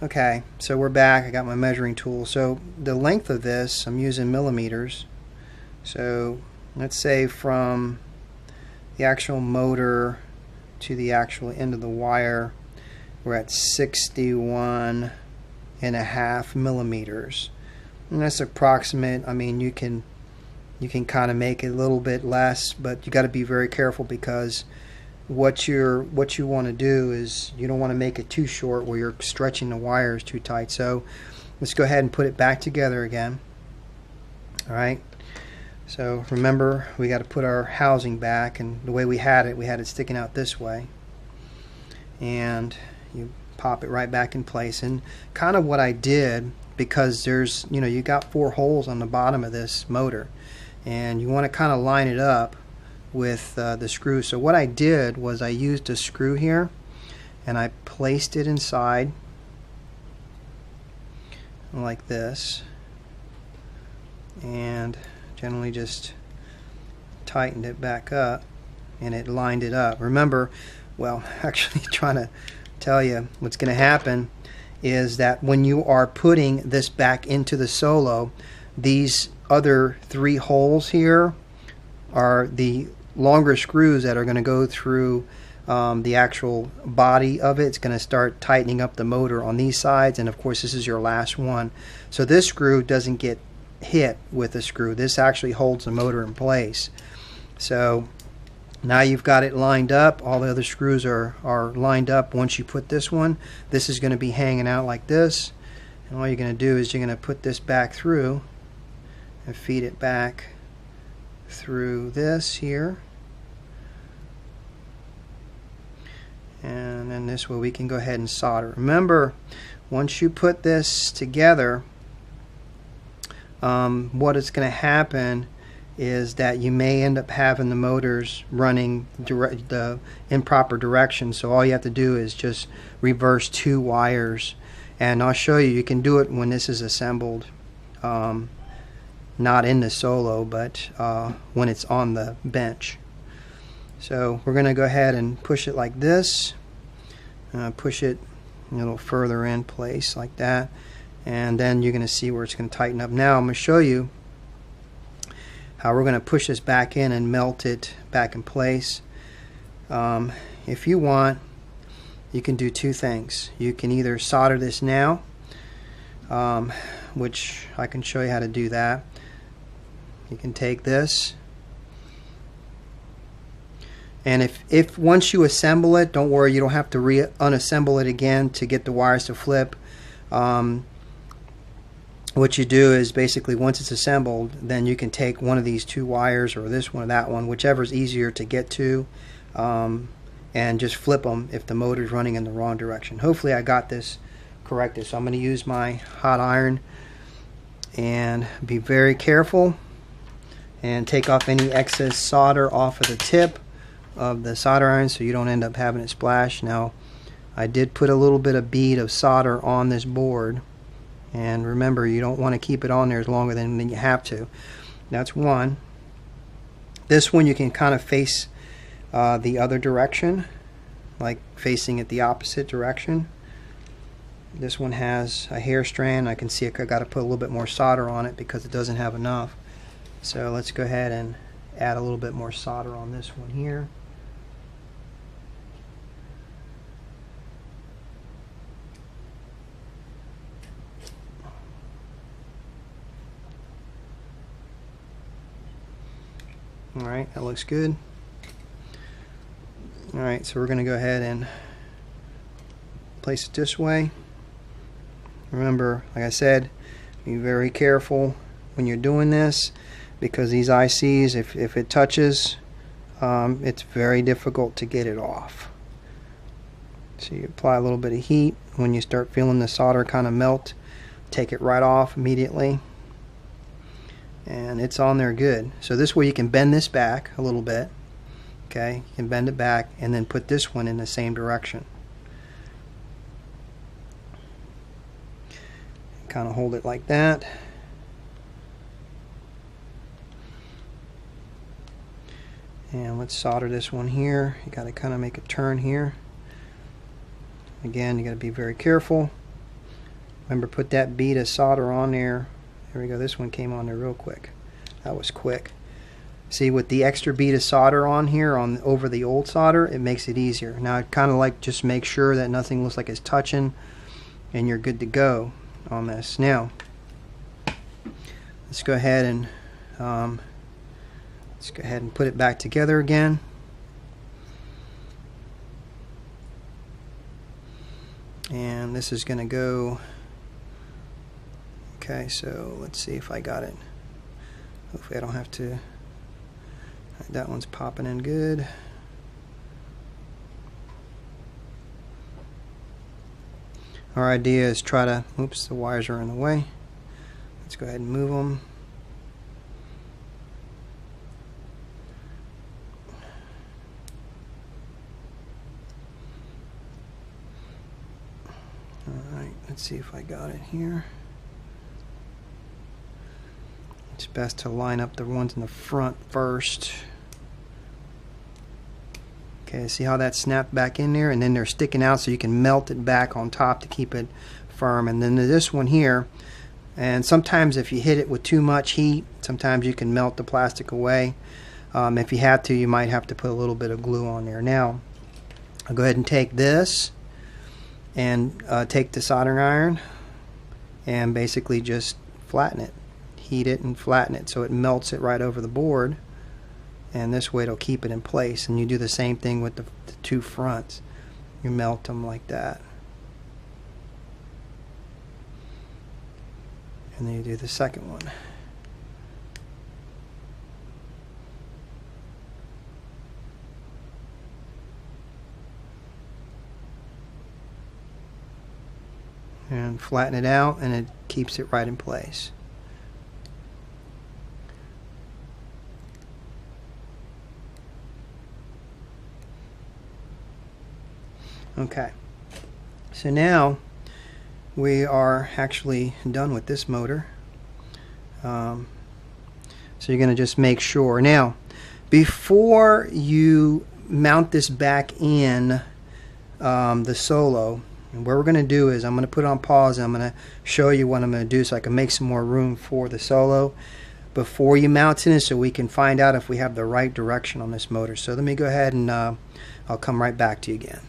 Okay, so we're back. I got my measuring tool. So the length of this, I'm using millimeters. So let's say from the actual motor to the actual end of the wire, we're at 61.5 millimeters. And that's approximate. I mean, you can kind of make it a little bit less, but you got to be very careful, because what you want to do is you don't want to make it too short where you're stretching the wires too tight. So let's go ahead and put it back together again. Alright, so remember, we got to put our housing back, and the way we had it sticking out this way, and you pop it right back in place. And kind of what I did, because there's, you got 4 holes on the bottom of this motor, and you want to kind of line it up with the screw. So what I did was I used a screw here, and I placed it inside like this, and generally just tightened it back up, and it lined it up. Remember, well, actually trying to tell you what's going to happen is that when you are putting this back into the Solo, these other 3 holes here are the longer screws that are going to go through the actual body of it. It's going to start tightening up the motor on these sides, and of course this is your last one. So this screw doesn't get hit with the screw. This actually holds the motor in place. So now you've got it lined up. All the other screws are lined up. Once you put this one, this is going to be hanging out like this, and all you're going to do is you're going to put this back through and feed it back through this here, and then this way we can go ahead and solder. Remember, once you put this together, what is going to happen is that you may end up having the motors running the improper direction. So all you have to do is just reverse 2 wires, and I'll show you. You can do it when this is assembled, not in the Solo, but when it's on the bench. So we're going to go ahead and push it like this, push it a little further in place like that, and then you're going to see where it's going to tighten up. Now I'm going to show you how we're going to push this back in and melt it back in place. If you want, you can do 2 things. You can either solder this now, which I can show you how to do that. You can take this, and if once you assemble it, don't worry, you don't have to unassemble it again to get the wires to flip. What you do is basically, once it's assembled, then you can take one of these 2 wires, or this one or that one, whichever is easier to get to, and just flip them if the motor is running in the wrong direction. Hopefully I got this corrected. So I'm going to use my hot iron and be very careful and take off any excess solder off of the tip of the solder iron so you don't end up having it splash. Now, I did put a little bit of bead of solder on this board, and remember, you don't want to keep it on there longer than you have to. That's one. This one you can kind of face the other direction, like facing it the opposite direction. This one has a hair strand. I can see I got to put a little bit more solder on it because it doesn't have enough. So let's go ahead and add a little bit more solder on this one here. Alright, that looks good. Alright, so we're going to go ahead and place it this way. Remember, like I said, be very careful when you're doing this, because these ICs, if it touches, it's very difficult to get it off. So you apply a little bit of heat. When you start feeling the solder kind of melt, take it right off immediately, and it's on there good. So this way you can bend this back a little bit. Okay, you can bend it back and then put this one in the same direction. Kind of hold it like that. And let's solder this one here. You got to kind of make a turn here. Again, you got to be very careful. Remember, put that bead of solder on there. There we go. This one came on there real quick. That was quick. See, with the extra bead of solder on here over the old solder, it makes it easier. Now I kind of like just make sure that nothing looks like it's touching, and you're good to go on this. Now let's go ahead and put it back together again. And this is going to go. Okay, so let's see if I got it. Hopefully I don't have to. That one's popping in good. Our idea is try to, oops, the wires are in the way. Let's go ahead and move them. Alright, let's see if I got it here. It's best to line up the ones in the front first. Okay, see how that snapped back in there, and then they're sticking out so you can melt it back on top to keep it firm. And then this one here, and sometimes if you hit it with too much heat, sometimes you can melt the plastic away. If you have to, you might have to put a little bit of glue on there. Now I'll go ahead and take this and take the soldering iron and basically just flatten it. Heat it and flatten it so it melts it right over the board, and this way it'll keep it in place. And you do the same thing with the two fronts. You melt them like that, and then you do the second one. And flatten it out, and it keeps it right in place. Okay, so now we are actually done with this motor. So you're going to just make sure. Now, before you mount this back in the Solo, and what we're going to do is I'm going to put it on pause, and I'm going to show you what I'm going to do so I can make some more room for the Solo before you mount it, so we can find out if we have the right direction on this motor. So let me go ahead and I'll come right back to you again.